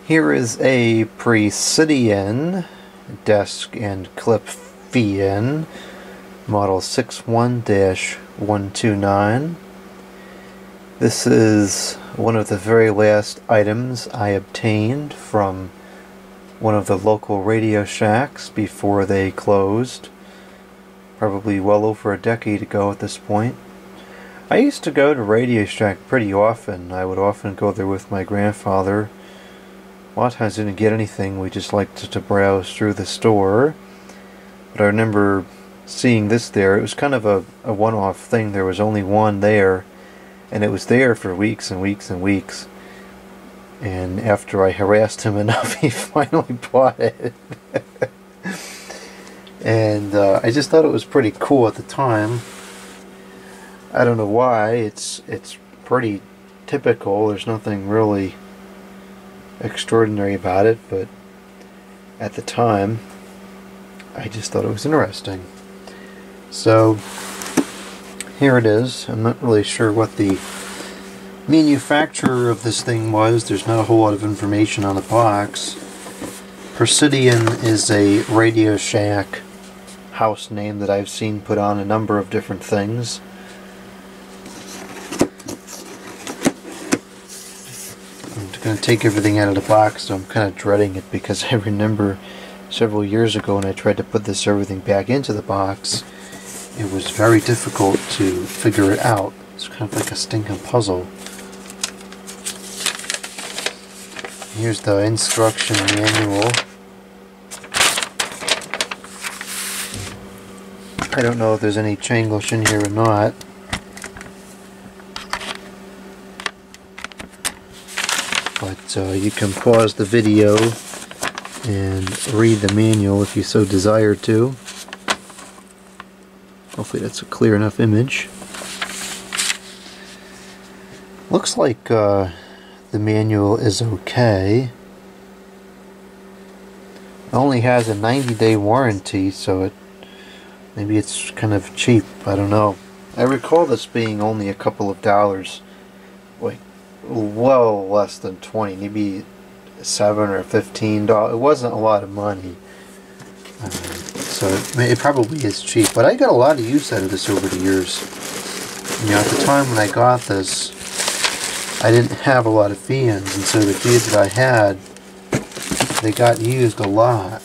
Here is a Presidian desk and clip fan, model 61-129. This is one of the very last items I obtained from one of the local Radio Shacks before they closed, probably well over a decade ago at this point. I used to go to Radio Shack pretty often. I would often go there with my grandfather. A lot of times I didn't get anything, we just liked to browse through the store. But I remember seeing this there. It was kind of a one-off thing. There was only one there, and it was there for weeks and weeks and weeks. And after I harassed him enough, he finally bought it. And I just thought it was pretty cool at the time. I don't know why. It's pretty typical. There's nothing really extraordinary about it, but at the time I just thought it was interesting. So here it is. I'm not really sure what the manufacturer of this thing was. There's not a whole lot of information on the box. Presidian is a Radio Shack house name that I've seen put on a number of different things. I'm going to take everything out of the box, so I'm kind of dreading it because I remember several years ago when I tried to put everything back into the box, it was very difficult to figure it out. It's kind of like a stinking puzzle. Here's the instruction manual. I don't know if there's any Chinglish in here or not. But you can pause the video and read the manual if you so desire to. Hopefully that's a clear enough image. Looks like the manual is okay. It only has a 90-day warranty, so maybe it's kind of cheap. I don't know. I recall this being only a couple of dollars, like well less than 20, maybe $7 or $15. It wasn't a lot of money, so it probably is cheap. But I got a lot of use out of this over the years. You know, at the time when I got this, I didn't have a lot of fans, and so the fans that I had, they got used a lot.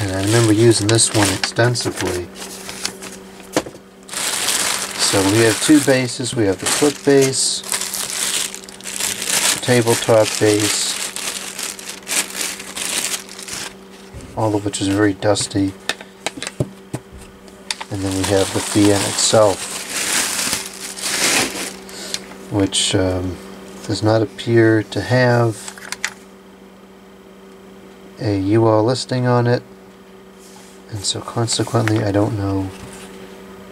And I remember using this one extensively. So we have two bases. We have the clip base, the tabletop base, all of which is very dusty. And then we have the fan itself, which does not appear to have a UL listing on it, and so consequently I don't know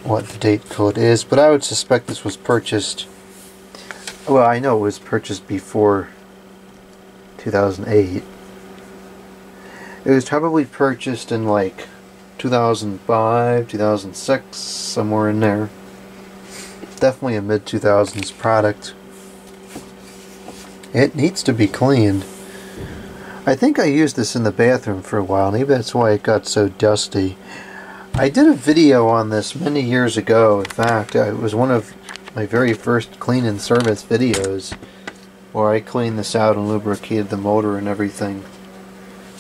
what the date code is, but I would suspect this was purchased, well, I know it was purchased before 2008. It was probably purchased in like 2005, 2006, somewhere in there. Definitely a mid-2000s product. It needs to be cleaned. I think I used this in the bathroom for a while. Maybe that's why it got so dusty. I did a video on this many years ago. In fact, it was one of my very first clean and service videos where I cleaned this out and lubricated the motor and everything.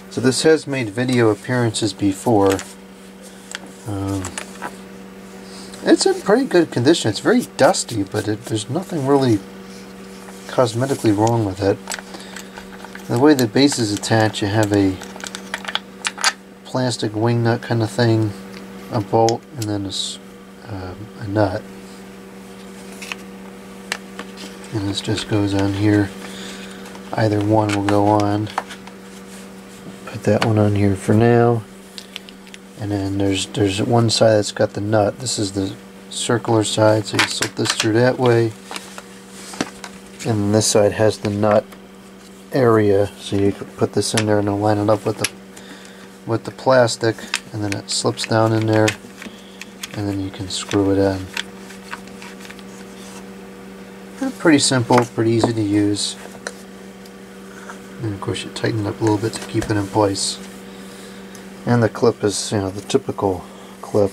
So this has made video appearances before. It's in pretty good condition. It's very dusty, but there's nothing really cosmetically wrong with it. The way the base is attached, you have a plastic wing nut kind of thing, a bolt, and then a nut. And this just goes on here. Either one will go on. Put that one on here for now. And then there's one side that's got the nut. This is the circular side, so you slip this through that way. And this side has the nut area, so you can put this in there and it'll line it up with the plastic, and then it slips down in there, and then you can screw it in. Pretty simple, pretty easy to use. And of course you tighten it up a little bit to keep it in place. And the clip is, you know, the typical clip.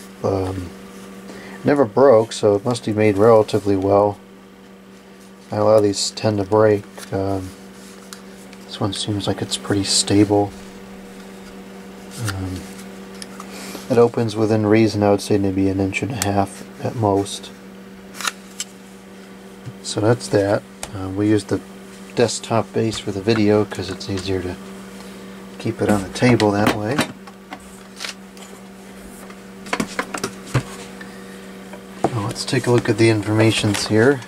Never broke, so it must be made relatively well. A lot of these tend to break. This one seems like it's pretty stable. It opens within reason. I would say maybe 1.5 inches at most. So that's that. We use the desktop base for the video because it's easier to keep it on the table that way. Now let's take a look at the informations here.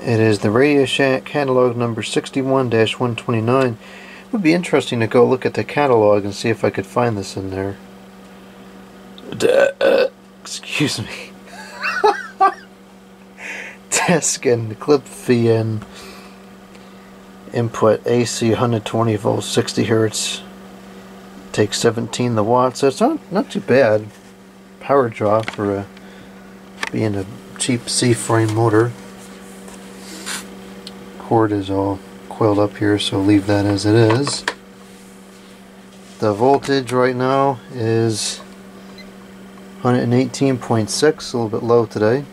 It is the RadioShack catalog number 61-129. It would be interesting to go look at the catalog and see if I could find this in there. Excuse me. Desk and clip VN input AC 120 volts 60 hertz. Takes 17 the watts. So it's not too bad power draw for being a cheap C-frame motor. Cord is all coiled up here, so leave that as it is. The voltage right now is 118.6, a little bit low today.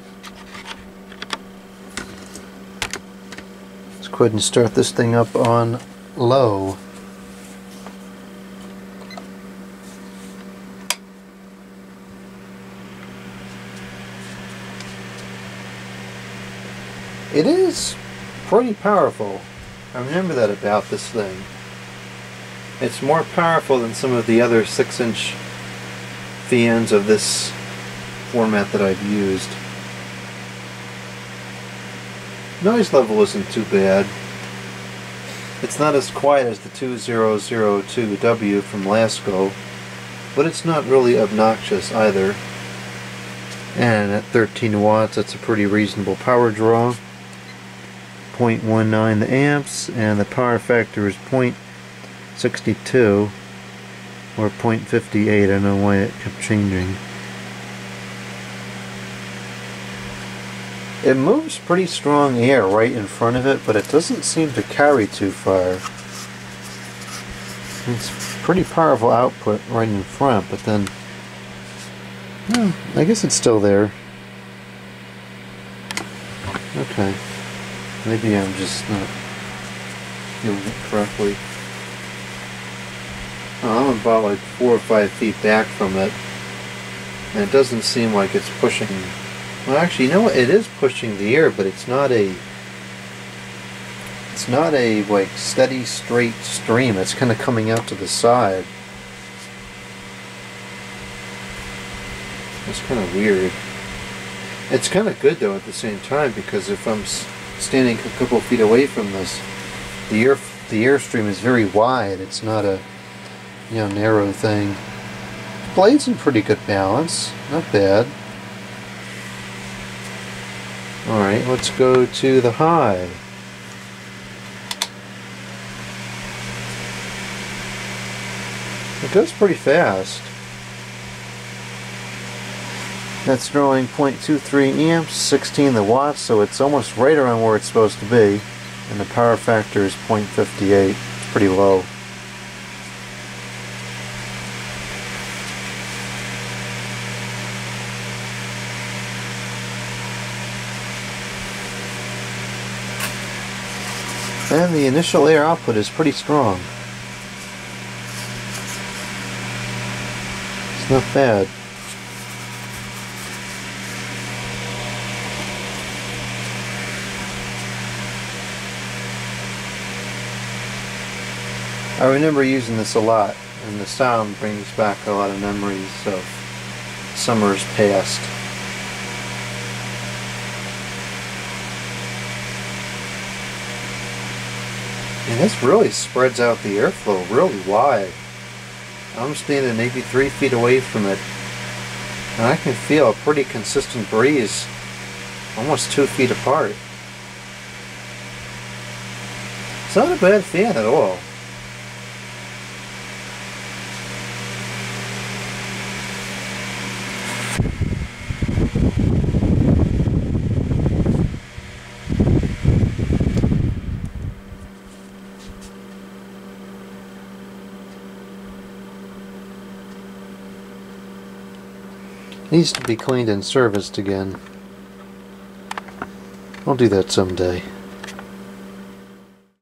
Let's go ahead and start this thing up on low. It is pretty powerful. I remember that about this thing. It's more powerful than some of the other 6-inch VNs of this format that I've used. Noise level isn't too bad. It's not as quiet as the 2002W from Lasco, but it's not really obnoxious either. And at 13 watts, that's a pretty reasonable power draw. 0.19 amps, and the power factor is 0.62 or 0.58. I don't know why it kept changing. It moves pretty strong air right in front of it, but it doesn't seem to carry too far. It's pretty powerful output right in front, but then I guess it's still there. Okay. Maybe I'm just not doing it correctly. I'm about like 4 or 5 feet back from it, and it doesn't seem like it's pushing. Well, actually, you know what? It is pushing the air, but it's not a like steady straight stream. It's kind of coming out to the side. It's kind of weird. It's kind of good though at the same time, because if I'm standing a couple feet away from this, the airstream is very wide. It's not a narrow thing. The blade's in pretty good balance, not bad. Alright, let's go to the high. It goes pretty fast. That's drawing 0.23 amps, 16 the watts, so it's almost right around where it's supposed to be. And the power factor is 0.58. It's pretty low. And the initial air output is pretty strong. It's not bad. I remember using this a lot, and the sound brings back a lot of memories of summers past. And this really spreads out the airflow really wide. I'm standing maybe 3 feet away from it, and I can feel a pretty consistent breeze almost 2 feet apart. It's not a bad fan at all. Needs to be cleaned and serviced again. I'll do that someday.